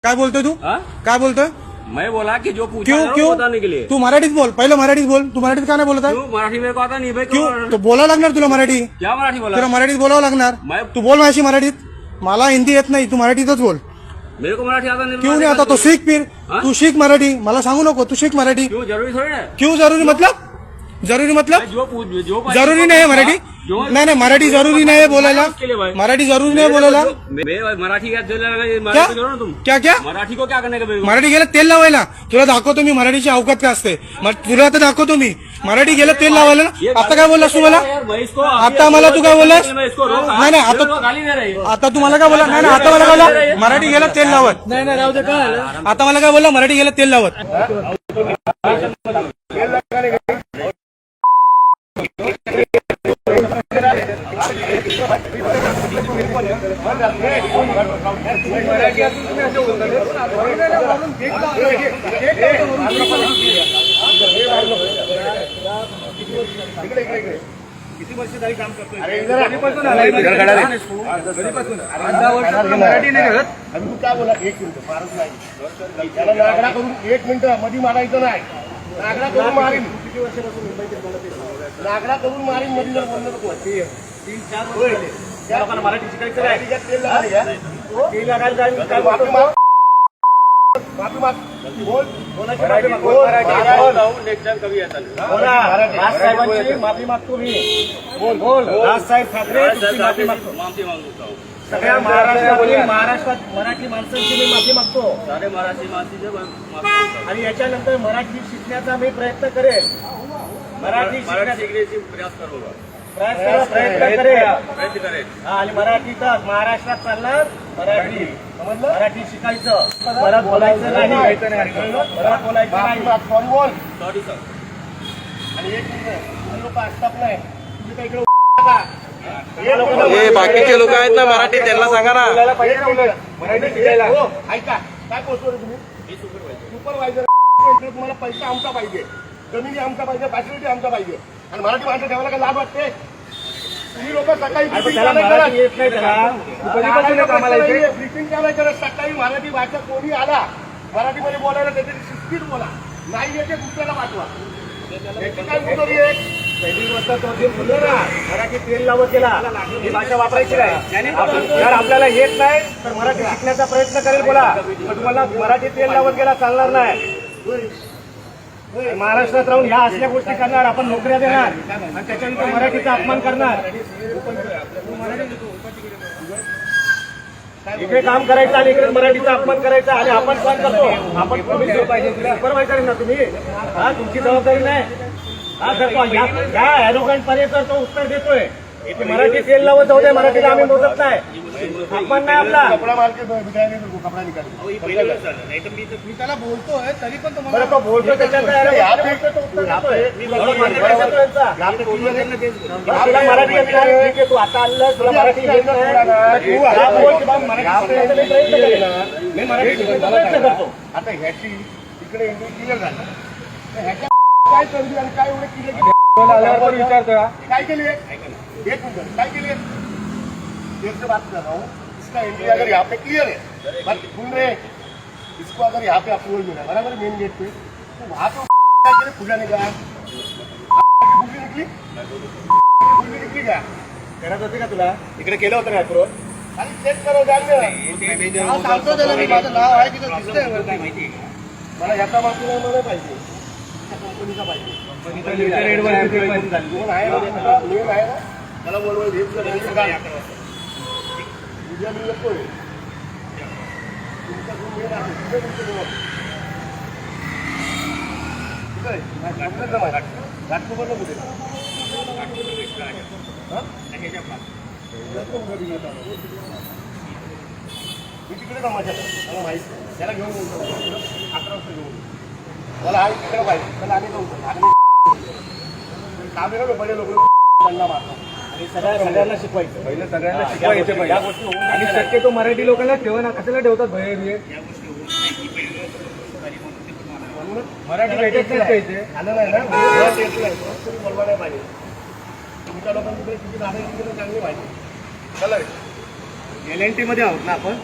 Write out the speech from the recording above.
काय बोलतोय तू? काय बोलतोय? मैं बोला कि जो पूछा क्यों वो क्यों बताने के लिए। तू मराठीत बोल, पहिलं मराठीत बोल. तू मराठीत का नाही बोलत आहे? क्यों मराठी मेरे को आता नहीं भाई? क्यों? तो बोलावं लागणार तुला मराठी. क्या मराठी बोला? तुला मराठीत बोलावं लागणार. तू बोल माझी मराठीत. मला हिंदी येत नाही, तू मराठीतच बोल. मेरे को मराठी आता नहीं. क्यों नहीं आता? तो सीख फिर. तू शिक मराठी. मला सांगू नको, तू शिक मराठी. क्यों जरूरी थोड़ी ना? क्यों जरूरी मतलब? जरूरी मतलब जो जरूरी नाही मराठी. नाही नाही, मराठी जरूरी नाही बोलायला. मराठी जरूरी नाही बोलायला. मराठी क्या तुम क्या क्या मराठी को क्या करने का? मराठी गेलं तेल लावायला. तुला दाखवतो मी मराठीची अवकात काय असते. तुला आता दाखवतो मी. मराठी गेलं तेल लावायला ना. आता काय बोललास तू मला? आता मला तू काय बोललास? नाही नाही, आता तुम्हाला काय बोला? नाही नाही, आता मला काय बोला? मराठी गेलं तेल लावत. नाही नाही, राहू दे. काय आता मला काय बोलला? मराठी गेलं तेल लावत. किती वर्ष तरी काम करतोय? मराठी नाही करत. तू काय बोला? 1 मिनिट मारत नाही त्याला. नागडा करून 1 मिनिट मध्ये मारायचं नाही. नागडा करून मारीन. किती वर्षापासून मुंबईत नागडा करून मारीन मध्ये जर बोललं तर 3-4 वर्ष. त्या लोकांना मराठी शिकायचं नाही. तेल लागायला जाईल. काय माफी माग. माफी माग. बोल. साहेबांची माफी मागतो मी. बोल बोल. राजसाहेब ठाकरे तुमची माफी मागतो. माफी मागतो. सगळ्या महाराष्ट्रात मराठी माणसांची मी माफी मागतो. सारे मराठी माणसाचे माफी. आणि याच्यानंतर मराठी शिकण्याचा मी प्रयत्न करेल. मराठी शिकण्याची प्रयास करू. प्रयत्न करेल. आणि मराठीतच महाराष्ट्रात चालणार मराठी. समजलं? मराठी शिकायचं. परत बोलायचं नाही. परत बोलायचं नाही. बोल. Sorry sir. आणि एक मिनिट लोक असतात नाही. तुम्ही तर इकडे बाकीचे लोक आहेत ना मराठी, त्यांना सांगा ना. मराठी शिकायला. ऐका, काय बोलतो रे तुम्ही? सुपरवायझर. तुम्हाला पैसा आमचा पाहिजे, जमिनी आमचा पाहिजे, फॅसिलिटी आमचा पाहिजे. आणि मराठी माणसं ठेवायला काय लाभ वाटते? तुम्ही लोक सकाळी ब्रिफिंग काय नाही करत. सकाळी मराठी भाषा कोणी आला मराठीमध्ये बोलायला त्याची शिस्तीत बोला. नाही येते दुसऱ्याला पाठवा. त्याची काय मुदरी आहे? पहिली गोष्ट तो जे बोललो ना, मराठी तेल लावत गेला, ही भाषा वापरायची नाही. जर आपल्याला येत नाही तर मराठी शिकण्याचा प्रयत्न करेल. बोला. पण तुम्हाला मराठी तेल लावत गेला चालणार नाही. महाराष्ट्रात राहून ह्या असल्या गोष्टी करणार, आपण नोकऱ्या देणार आणि त्याच्यानंतर मराठीचा अपमान करणार. इकडे काम करायचं आणि इकडे मराठीचा अपमान करायचा आणि आपण काम करतो. आपण सुपरवायझर ना तुम्ही. हा तुमची जबाबदारी नाही. हा करतो. ह्या ॲरोगंट पर्यंत तो उत्तर देतोय की मराठी तेल लावत जाऊ दे, मराठीला आम्ही मोजत नाही. अपमान नाही आपला. कपडा मार्केट कपडा मी त्याला बोलतोय तरी पण तुम्हाला तो बोलतो त्याच्यात मराठी. तू आता आणलं तुला मराठी मी मराठी प्रयत्न करतो. आता ह्याची इकडे क्लिअर झालं. ह्याच्या काय करली आणि काय एवढं क्लिअर की विचारतोय काय केली? एक मिनिट. काय केली? एक बात कर रहा हूँ. इसका एंट्री अगर यहाँ पे क्लियर है, बात सुन रहे, इसको अगर यहाँ पे अप्रूवल मिला बराबर मेन गेट पे, तो वहाँ पे खुला नहीं गया. निकली निकली का? करत होते का तुला? इकडे केलं होतं ना अप्रूवल? आणि चेक करो. सांगतो त्याला मी, माझं नाव आहे तिथं दिसतंय माहिती. मला ह्याचा बाजू नाही मला पाहिजे, कंपनीचा पाहिजे. मला बोलवा उद्या मी येतोय. तुमचा गुण मेन आहे. घाटकोपरला कुठे? मी तिकडे माझ्या मला माहिती. त्याला घेऊन बोलतो 11 वाजता घेऊन. मला हा तिकडे पाहिजे. मला आम्ही जाऊ काम आहे ना. बडे लोक त्यांना मारतात. सगळ्यांना शिकवायचं. पहिलं सगळ्यांना शिकवायचं या गोष्टी. आणि शक्यतो मराठी लोकांना ठेवा ना. कशाला ठेवतात भय बिये? मराठी भेटत नाही. आलं नाही ना. बोलवा नाही पाहिजे. तुमच्या लोकांकडे किती नागरिक चांगली माहिती. चला LNT मध्ये आहोत ना आपण.